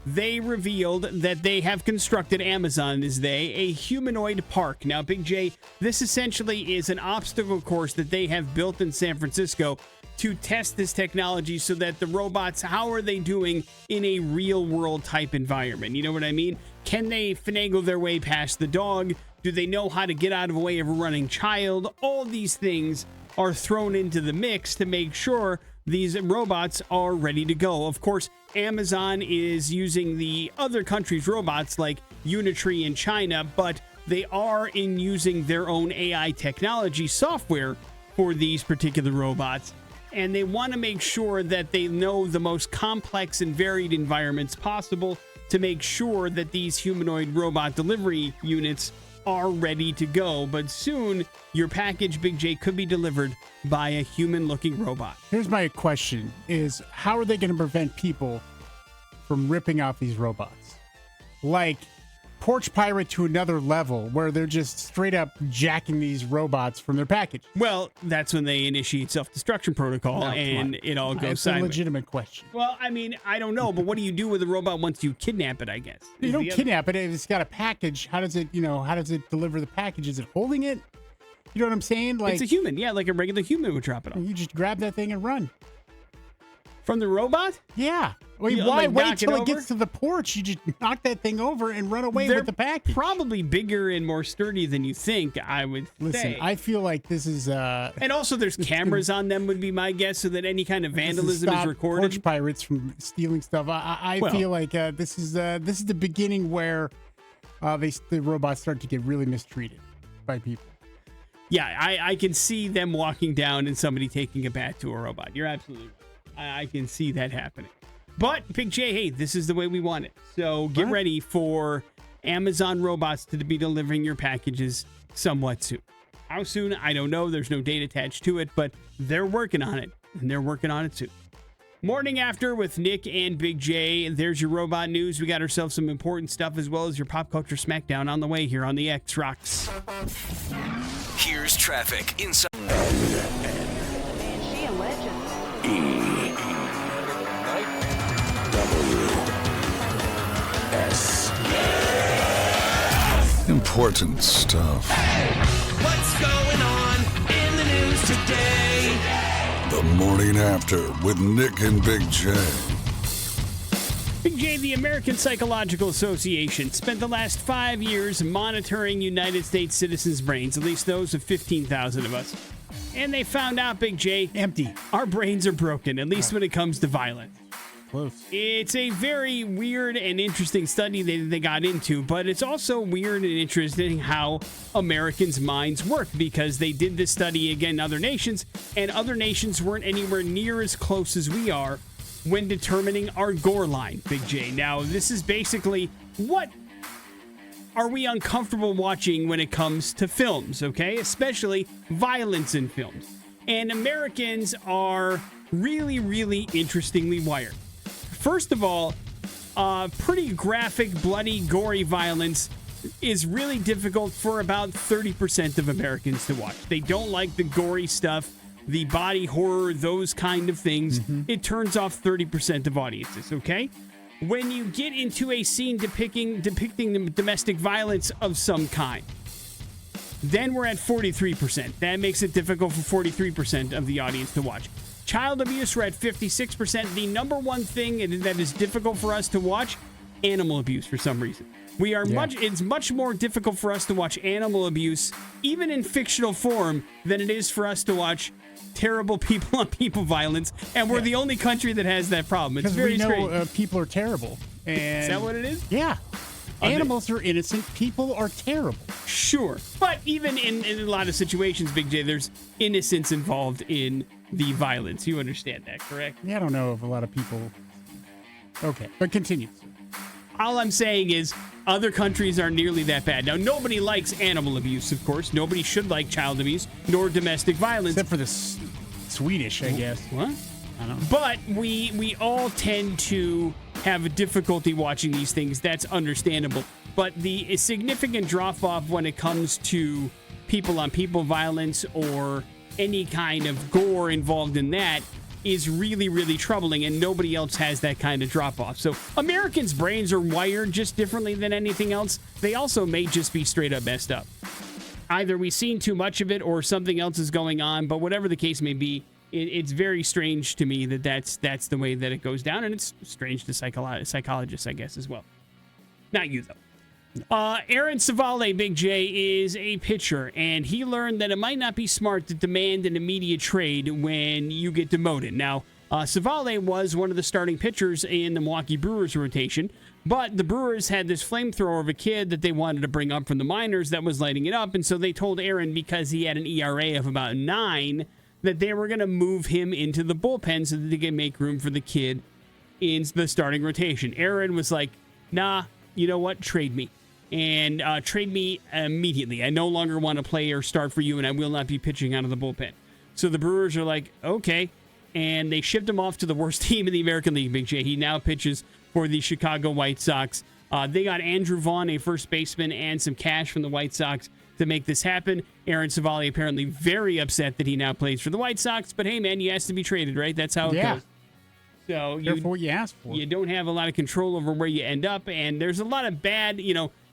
they revealed that they have constructed, Amazon is a humanoid park. Now, Big J, this essentially is an obstacle course that they have built in San Francisco to test this technology so that the robots, how are they doing in a real world type environment? You know what I mean? Can they finagle their way past the dog? Do they know how to get out of the way of a running child? All these things are thrown into the mix to make sure these robots are ready to go. Of course, Amazon is using the other countries' robots like Unitree in China, but they are using their own AI technology software for these particular robots. And they want to make sure that they know the most complex and varied environments possible to make sure that these humanoid robot delivery units are ready to go. But soon, your package, Big J, could be delivered by a human-looking robot. Here's my question, is how are they going to prevent people from ripping off these robots? Like Porch Pirate to another level, where they're just straight up jacking these robots from their package. Well, that's when they initiate self-destruction protocol and it all goes It's sideways. a legitimate question. Well, I mean, I don't know, but what do you do with a robot once you kidnap it, I guess? You don't kidnap it. It's got a package. How does it deliver the package? Is it holding it? You know what I'm saying? Like, it's a human. Yeah, like a regular human would drop it off. You just grab that thing and run. From the robot? Yeah. Wait, You, why like, wait knock till it it gets to the porch? You just knock that thing over and run away with the package. Probably bigger and more sturdy than you think, I would Listen, say. I feel like this is... and also there's cameras on them would be my guess so that any kind of vandalism is recorded. Porch Pirates from stealing stuff. I feel like this is the beginning where the robots start to get really mistreated by people. Yeah, I can see them walking down and somebody taking a bat to a robot. You're absolutely right. I can see that happening. But, Big J, hey, this is the way we want it. So get ready for Amazon robots to be delivering your packages somewhat soon. How soon? I don't know. There's no date attached to it, but they're working on it, and they're working on it soon. Morning After with Nic and Big J. There's your robot news. We got ourselves some important stuff as well as your pop culture smackdown on the way here on the X Rocks. Here's traffic inside. Man, she a legend. Important stuff. What's going on in the news today? The The morning after with Nic and Big J. Big J, the American Psychological Association, spent the last 5 years monitoring United States citizens' brains, at least those of 15,000 of us. And they found out, Big J, Empty. our brains are broken, at least when it comes to violence. Close. It's a very weird and interesting study they got into, but it's also weird and interesting how Americans' minds work, because they did this study again in other nations, and other nations weren't anywhere near as close as we are when determining our gore line, Big J. Now, this is basically what are we uncomfortable watching when it comes to films, okay? Especially violence in films. And Americans are really, really interestingly wired. First of all, pretty graphic, bloody, gory violence is really difficult for about 30% of Americans to watch. They don't like the gory stuff, the body horror, those kind of things. It turns off 30% of audiences, okay? When you get into a scene depicting domestic violence of some kind, then we're at 43%. That makes it difficult for 43% of the audience to watch. Child abuse, we're at 56%. The number one thing that is difficult for us to watch, animal abuse for some reason. It's much more difficult for us to watch animal abuse, even in fictional form, than it is for us to watch terrible people-on-people violence, and we're the only country that has that problem. It's very strange. Because we know people are terrible. And Is that what it is? Yeah. Animals are innocent. People are terrible. Sure. But even in a lot of situations, Big J, there's innocence involved in the violence. You understand that, correct? Yeah, I don't know if a lot of people... Okay, but continue. All I'm saying is other countries aren't nearly that bad. Now, nobody likes animal abuse, of course. Nobody should like child abuse, nor domestic violence. Except for the Swedish, I guess. What? I don't know. But we all tend to have a difficulty watching these things. That's understandable. But the significant drop-off when it comes to people-on-people violence or any kind of gore involved in that is really, really troubling, and nobody else has that kind of drop-off. So Americans' brains are wired just differently than anything else. They also may just be straight-up messed up. Either we've seen too much of it or something else is going on, but whatever the case may be, it's very strange to me that's the way that it goes down, and it's strange to psychologists, I guess, as well. Not you, though. Aaron Savale, Big J, is a pitcher, and he learned that it might not be smart to demand an immediate trade when you get demoted. Now, Savale was one of the starting pitchers in the Milwaukee Brewers rotation, but the Brewers had this flamethrower of a kid that they wanted to bring up from the minors that was lighting it up, and so they told Aaron, because he had an ERA of about 9, that they were going to move him into the bullpen so that they could make room for the kid in the starting rotation. Aaron was like, nah, you know what, trade me. And trade me immediately. I no longer want to play or start for you, and I will not be pitching out of the bullpen. So the Brewers are like, okay. And they shipped him off to the worst team in the American League, Big J. He now pitches for the Chicago White Sox. They got Andrew Vaughn, a first baseman, and some cash from the White Sox to make this happen. Aaron Savale apparently very upset that he now plays for the White Sox. But hey, man, he has to be traded, right? That's how it goes. So Careful what you ask for. You don't have a lot of control over where you end up, and there's a lot of bad,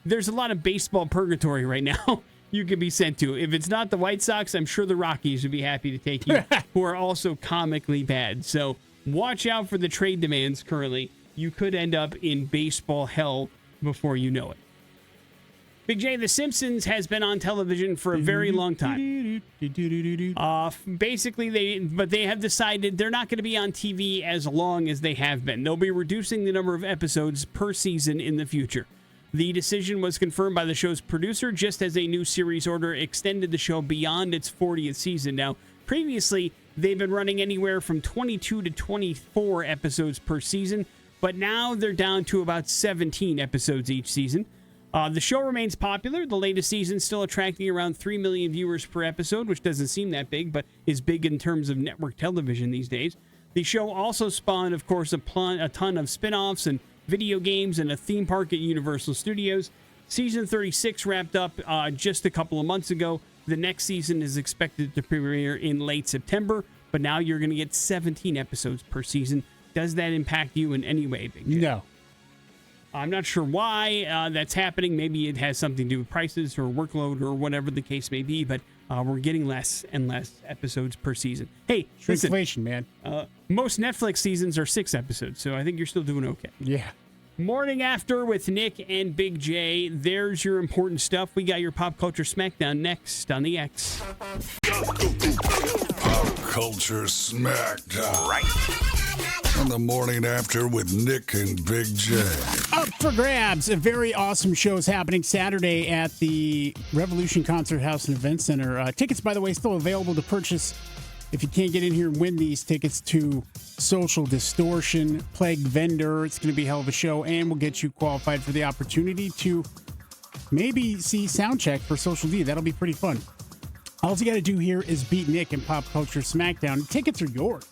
there's a lot of baseball purgatory right now you could be sent to. If it's not the White Sox, I'm sure the Rockies would be happy to take you, who are also comically bad. So watch out for the trade demands currently. You could end up in baseball hell before you know it. Big J, The Simpsons has been on television for a very long time. Basically, they have decided they're not going to be on TV as long as they have been. They'll be reducing the number of episodes per season in the future. The decision was confirmed by the show's producer, just as a new series order extended the show beyond its 40th season. Now, previously, they've been running anywhere from 22 to 24 episodes per season, but now they're down to about 17 episodes each season. The show remains popular. The latest season still attracting around 3 million viewers per episode, which doesn't seem that big, but is big in terms of network television these days. The show also spawned, of course, a ton of spin-offs and video games and a theme park at Universal Studios. Season 36 wrapped up just a couple of months ago. The next season is expected to premiere in late September, but now you're going to get 17 episodes per season. Does that impact you in any way, Big J? No. I'm not sure why that's happening. Maybe it has something to do with prices or workload or whatever the case may be, but We're getting less and less episodes per season. Hey, listen, Shrinkflation, man. most Netflix seasons are 6 episodes, so I think you're still doing okay. Yeah. Morning After with Nic and Big J. There's your important stuff. We got your Pop Culture Smackdown next on the X. Pop Culture Smackdown. Right. On the Morning After with Nic and Big J. Up for grabs. A very awesome show is happening Saturday at the Revolution Concert House and Event Center. Tickets, by the way, still available to purchase if you can't get in here and win these tickets to Social Distortion, Plague Vendor. It's going to be a hell of a show, and we'll get you qualified for the opportunity to maybe see Soundcheck for Social D. That'll be pretty fun. All you got to do here is beat Nic and Pop Culture Smackdown. Tickets are yours.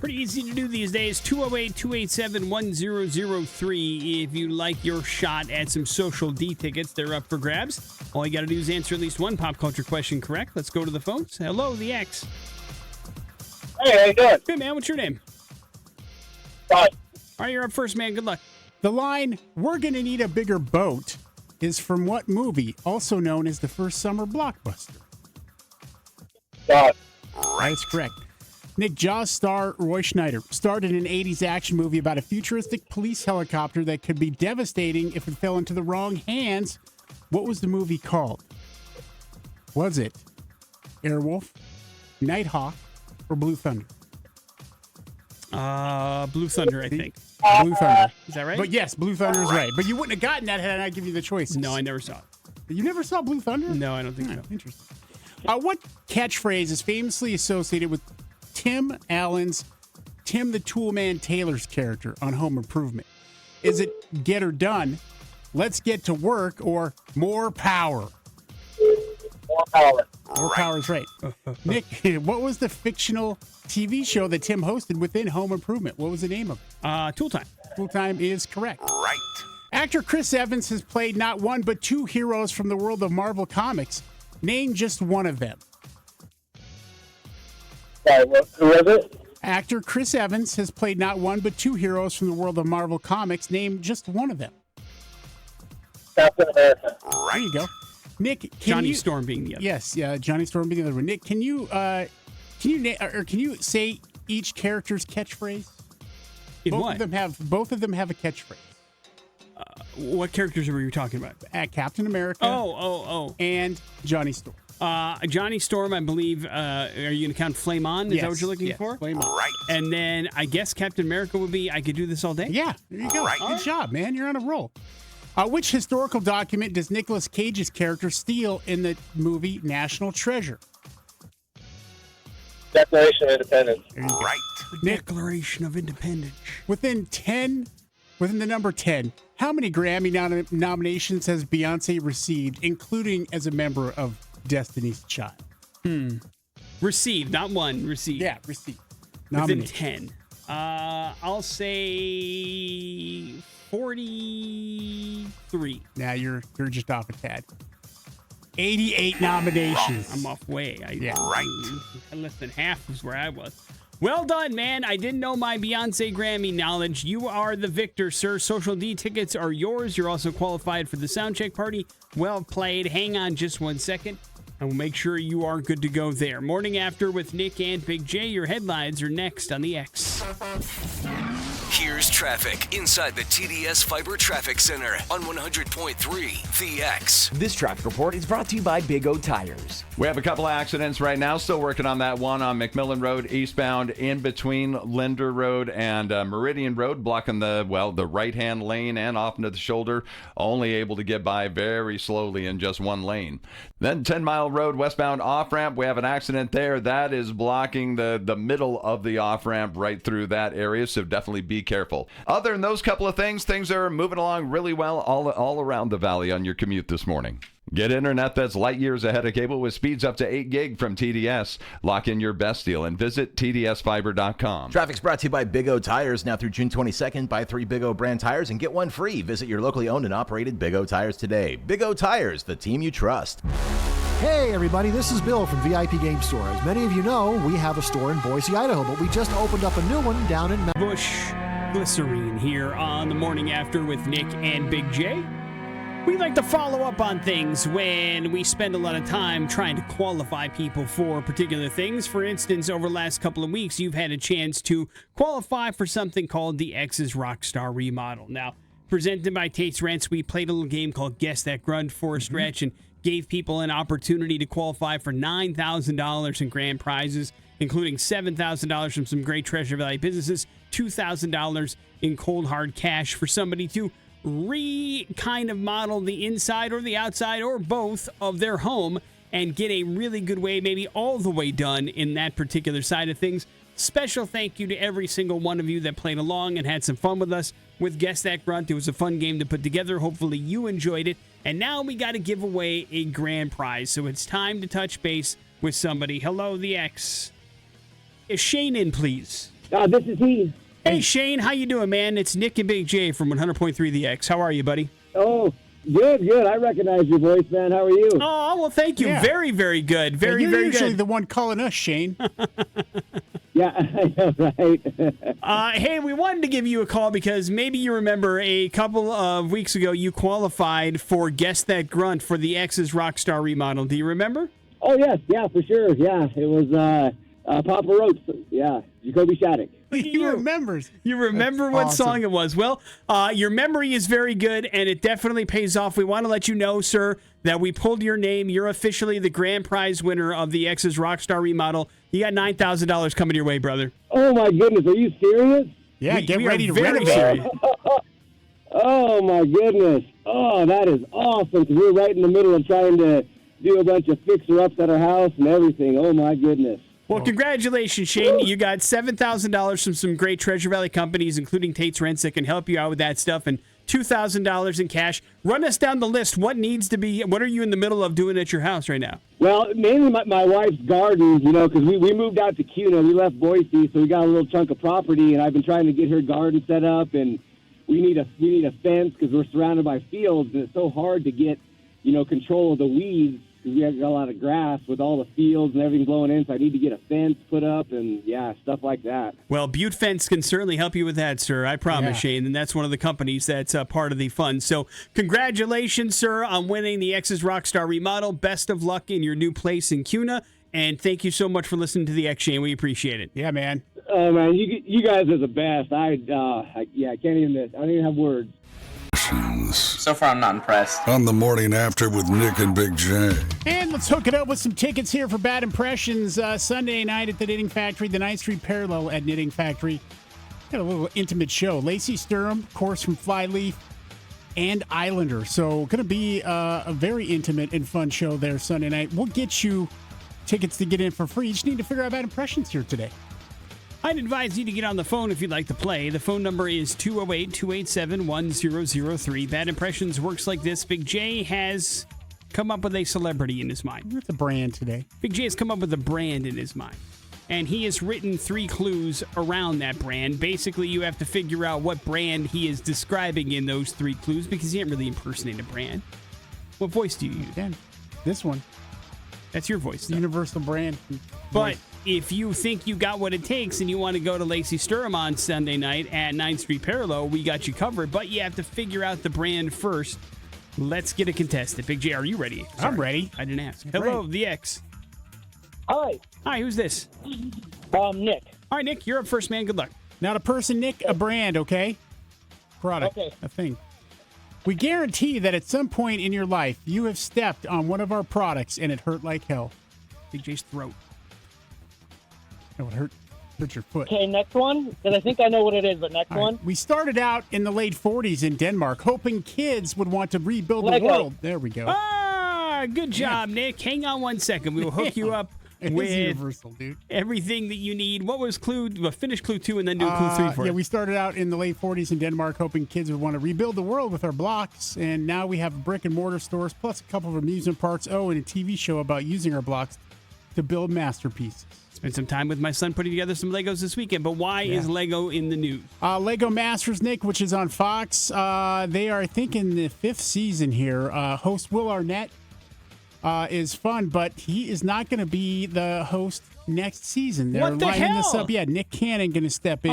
Pretty easy to do these days. 208-287-1003. If you like your shot at some Social D tickets, they're up for grabs. All you got to do is answer at least one pop culture question correct. Let's go to the phones. Hello, the X. Hey, how you doing? Good, man. What's your name? Todd. All right, you're up first, man. Good luck. The line, "We're gonna need a bigger boat," is from what movie, also known as the first summer blockbuster? Todd. That's correct. Nick, Jaws star Roy Schneider starred in an 80s action movie about a futuristic police helicopter that could be devastating if it fell into the wrong hands. What was the movie called? Was it Airwolf, Nighthawk, or Blue Thunder? Blue Thunder, I think. Blue Thunder. Is that right? But yes, Blue Thunder is right. But you wouldn't have gotten that had I given you the choices. No, I never saw it. You never saw Blue Thunder? No, I don't think so. Interesting. What catchphrase is famously associated with Tim Allen's Tim the Toolman Taylor's character on Home Improvement? Is it "Get her done," "Let's get to work," or "More power"? More power. More power is right. Nick, what was the fictional TV show that Tim hosted within Home Improvement? What was the name of it? Tool Time. Tool Time is correct. Right. Actor Chris Evans has played not one but 2 heroes from the world of Marvel Comics. Name just one of them. Sorry, who was it? Actor Chris Evans has played not one but 2 heroes from the world of Marvel Comics. Name just one of them. Captain America. There you go. Nick, can Johnny you, Storm being the other. Yes, Johnny Storm being the other one. Nick, can you say each character's catchphrase? In Both what? of them have a catchphrase. What characters were you talking about? Captain America. Oh. And Johnny Storm. Johnny Storm, I believe. Are you going to count Flame On? Is that what you're looking for? Flame On. Right. And then I guess Captain America would be I Could Do This All Day? Yeah, there you go. Good job, man. You're on a roll. Which historical document does Nicolas Cage's character steal in the movie National Treasure? Declaration of Independence. There you go. Right. Declaration of Independence. Within the number 10, how many Grammy nominations has Beyonce received, including as a member of Destiny's Child? Received, not one. Received. Yeah, received. Within Nominated. 10. I'll say 43. Now you're just off a tad. 88 nominations. I'm off way. Right. Less than half was where I was. Well done, man. I didn't know my Beyonce Grammy knowledge. You are the victor, sir. Social D tickets are yours. You're also qualified for the Soundcheck party. Well played. Hang on just 1 second, and we'll make sure you are good to go there. Morning After with Nic and Big J. Your headlines are next on the X. Here's traffic inside the TDS Fiber Traffic Center on 100.3 The X. This traffic report is brought to you by Big O Tires. We have a couple of accidents right now. Still working on that one on McMillan Road eastbound in between Linder Road and Meridian Road, blocking the right-hand lane and off into the shoulder. Only able to get by very slowly in just one lane. Then 10 Mile Road westbound off-ramp. We have an accident there. That is blocking the middle of the off-ramp right through that area, so definitely be careful. Other than those couple of things are moving along really well all around the valley on your commute this morning. Get internet that's light years ahead of cable with speeds up to 8 gig from TDS. Lock in your best deal and visit tdsfiber.com. Traffic's brought to you by Big O Tires. Now through June 22nd, buy 3 Big O brand tires and get 1 free. Visit your locally owned and operated Big O Tires today. Big O Tires, the team you trust. Hey everybody, this is Bill from VIP Game Store. As many of you know, we have a store in Boise, Idaho, but we just opened up a new one down in Bush Glycerine here on the Morning After with Nic and Big J. We like to follow up on things when we spend a lot of time trying to qualify people for particular things. For instance, over the last couple of weeks, you've had a chance to qualify for something called the X's Rockstar Remodel. Now, presented by Tate's Rents, we played a little game called Guess That Grunt for a stretch and gave people an opportunity to qualify for $9,000 in grand prizes, including $7,000 from some great Treasure Valley businesses, $2,000 in cold hard cash for somebody to kind of model the inside or the outside or both of their home and get a really good way, maybe all the way done in that particular side of things. Special thank you to every single one of you that played along and had some fun with us with Guess That Grunt. It was a fun game to put together. Hopefully you enjoyed it. And now we got to give away a grand prize. So it's time to touch base with somebody. Hello, the X. Is Shane in, please? This is he. Hey, Shane, how you doing, man? It's Nic and Big J from 100.3 The X. How are you, buddy? Oh, good. I recognize your voice, man. How are you? Oh, well, thank you. Yeah. Very, very good. Very, You're very usually good. the one calling us, Shane. Yeah, I know, right? Hey, we wanted to give you a call because maybe you remember a couple of weeks ago you qualified for Guess That Grunt for the X's Rockstar Remodel. Do you remember? Oh, yes. Yeah, for sure. Yeah, it was Papa Roach. Yeah, Jacoby Shattuck. He remembers. You remember That's what awesome. song it was. Well, your memory is very good, and it definitely pays off. We want to let you know, sir, that we pulled your name. You're officially the grand prize winner of the X's Rockstar Remodel. You got $9,000 coming your way, brother. Oh, my goodness. Are you serious? Yeah, get ready to very renovate. serious. Oh, my goodness. Oh, that is awesome. 'Cause we're right in the middle of trying to do a bunch of fixer-ups at our house and everything. Oh, my goodness. Well, congratulations, Shane. You got $7,000 from some great Treasure Valley companies, including Tate's Rents, that can help you out with that stuff, and $2,000 in cash. Run us down the list. What are you in the middle of doing at your house right now? Well, mainly my wife's garden, because we moved out to Cuna. We left Boise, so we got a little chunk of property, and I've been trying to get her garden set up, and we need a fence because we're surrounded by fields, and it's so hard to get, control of the weeds. We have got a lot of grass with all the fields and everything blowing in, so I need to get a fence put up and, stuff like that. Well, Butte Fence can certainly help you with that, sir. I promise, Yeah. Shane, and that's one of the companies that's part of the fund. So congratulations, sir, on winning the X's Rockstar Remodel. Best of luck in your new place in Cuna, and thank you so much for listening to the X, Shane. We appreciate it. Yeah, man. Oh, man, you guys are the best. I don't even have words. So far, I'm not impressed. On the morning after with Nic and Big J. And let's hook it up with some tickets here for Bad Impressions. Sunday night at the Knitting Factory, the 9th Street Parallel at Knitting Factory. Got a little intimate show. Lacey Sturm, of course, from Flyleaf, and Islander. So going to be a very intimate and fun show there Sunday night. We'll get you tickets to get in for free. You just need to figure out Bad Impressions here today. I'd advise you to get on the phone if you'd like to play. The phone number is 208-287-1003. Bad Impressions works like this. Big J has come up with a celebrity in his mind. It's a brand today. Big J has come up with a brand in his mind. And he has written 3 clues around that brand. Basically, you have to figure out what brand he is describing in those 3 clues because he can't really impersonate a brand. What voice do you use? Yeah, this one. That's your voice, though. Universal brand. But if you think you got what it takes and you want to go to Lacey Sturm on Sunday night at 9th Street Parallel, we got you covered. But you have to figure out the brand first. Let's get a contestant. Big J, are you ready? I'm ready. I didn't ask. Hello, the X. Hi. Hi, who's this? Nick. All right, Nick, you're up first, man. Good luck. Not a person, Nick, a brand, okay? Product, Okay. a thing. We guarantee that at some point in your life, you have stepped on one of our products and it hurt like hell. Big J's throat. It would hurt your foot. Okay, next one, because I think I know what it is, but next All right. one. We started out in the late 40s in Denmark, hoping kids would want to rebuild the Lego. world. There we go. Ah, good job, Nick. Hang on one second. We will hook you up It is with universal, dude. everything that you need. What was clue? Well, finish clue 2 and then do clue 3 for Yeah, us. we started out in the late 40s in Denmark, hoping kids would want to rebuild the world with our blocks. And now we have brick and mortar stores, plus a couple of amusement parks. Oh, and a TV show about using our blocks to build masterpieces. Spent some time with my son putting together some Legos this weekend, but why is Lego in the news? Lego Masters, Nick, which is on Fox. They are, I think, in the 5th season here. Host Will Arnett is fun, but he is not going to be the host next season. They're What the lining this hell? up. Yeah, Nick Cannon going to step in.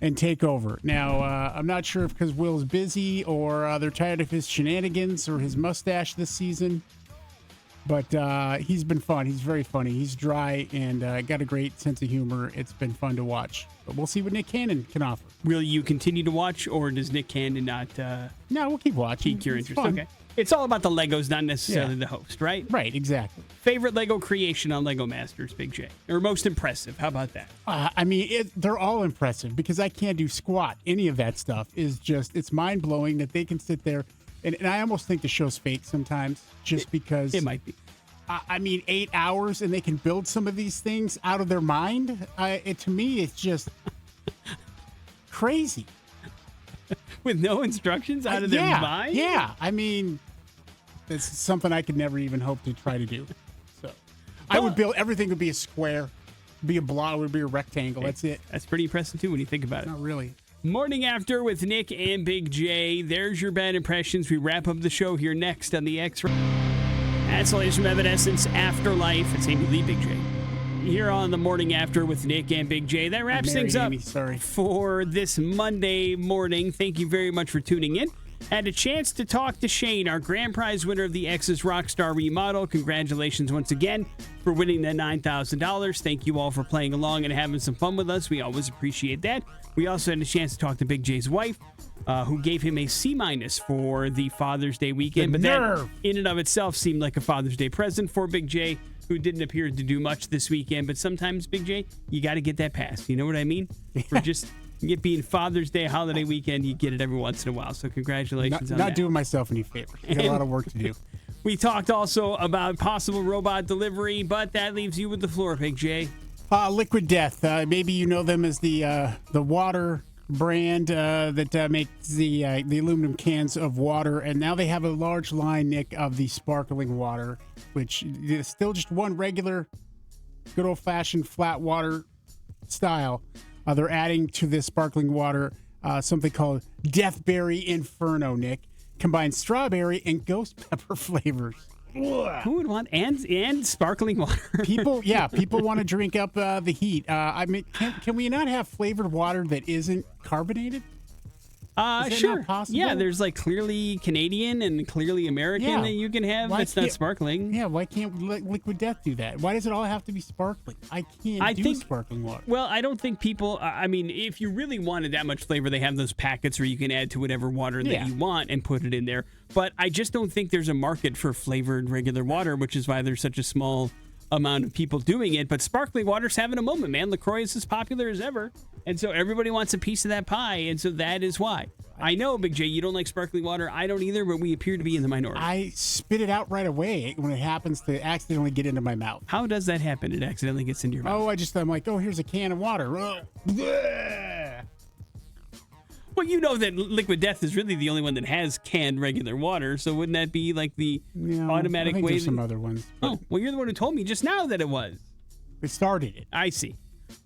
and take over. Now, I'm not sure if because Will's busy or they're tired of his shenanigans or his mustache this season, but he's been fun. He's very funny. He's dry and got a great sense of humor. It's been fun to watch. But we'll see what Nick Cannon can offer. Will you continue to watch, or does Nick Cannon not No, we'll keep watching. pique your It's interest? fun. Okay. It's all about the Legos, not necessarily the host, right? Right, exactly. Favorite Lego creation on Lego Masters, Big J? Or most impressive? How about that? I mean, they're all impressive because I can't do squat. Any of that stuff is just, it's mind-blowing that they can sit there. And I almost think the show's fake sometimes just because. It might be. I mean, 8 hours and they can build some of these things out of their mind. To me, it's just crazy. With no instructions out of their mind? Yeah. I mean, it's something I could never even hope to try to do. So I would build, everything would be a square, be a block, would be a rectangle. That's it. That's pretty impressive, too, when you think about it. Not really. Morning After with Nick and Big J. There's your bad impressions. We wrap up the show here next on the X. That's the latest from Evanescence, Afterlife. It's Amy Lee, Big J. Here on the Morning After with Nick and Big J. That wraps things up for this Monday morning. Thank you very much for tuning in. Had a chance to talk to Shane, our grand prize winner of the X's Rockstar Remodel. Congratulations once again for winning the $9,000. Thank you all for playing along and having some fun with us. We always appreciate that. We also had a chance to talk to Big J's wife, who gave him a C- for the Father's Day weekend. But that in and of itself seemed like a Father's Day present for Big J, who didn't appear to do much this weekend. But sometimes, Big J, you got to get that pass. You know what I mean? For just it being Father's Day holiday weekend, you get it every once in a while. So congratulations on that. Not doing myself any favors. Got a lot of work to do. We talked also about possible robot delivery, but that leaves you with the floor, Big J. Liquid Death. Maybe you know them as the water brand that makes the aluminum cans of water, and now they have a large line, Nick, of the sparkling water, which is still just one regular, good old-fashioned flat water style. They're adding to this sparkling water something called Deathberry Inferno, Nick. Combines strawberry and ghost pepper flavors. Who would want and sparkling water? People want to drink up the heat. I mean, can we not have flavored water that isn't carbonated? Sure. Not possible? Yeah, there's like clearly Canadian and clearly American that you can have. That's not sparkling. Yeah, why can't Liquid Death do that? Why does it all have to be sparkling? I think sparkling water. Well, I don't think people. I mean, if you really wanted that much flavor, they have those packets where you can add to whatever water that you want and put it in there. But I just don't think there's a market for flavored regular water, which is why there's such a small amount of people doing it. But sparkling water's having a moment, man. LaCroix is as popular as ever. And so everybody wants a piece of that pie. And so that is why. I know, Big J, you don't like sparkling water. I don't either, but we appear to be in the minority. I spit it out right away when it happens to accidentally get into my mouth. How does that happen? It accidentally gets into your mouth. I'm like, here's a can of water. Well, you know that Liquid Death is really the only one that has canned regular water, so wouldn't that be like the automatic I think way? There's some other ones. Oh, well, you're the one who told me just now that it was. It started it. I see.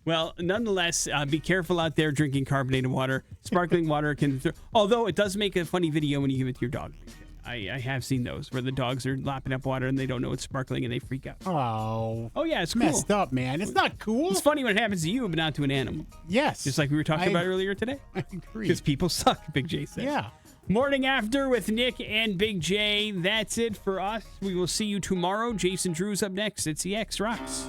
Well, nonetheless, be careful out there drinking carbonated water. Sparkling water can... although it does make a funny video when you give it to your dog. I have seen those where the dogs are lapping up water and they don't know it's sparkling and they freak out. Oh. Oh, yeah, it's cool. Messed up, man. It's not cool. It's funny when it happens to you, but not to an animal. Yes. Just like we were talking about earlier today. I agree. Because people suck, Big J said. Yeah. Morning After with Nick and Big J. That's it for us. We will see you tomorrow. Jason Drew's up next. It's the X Rocks.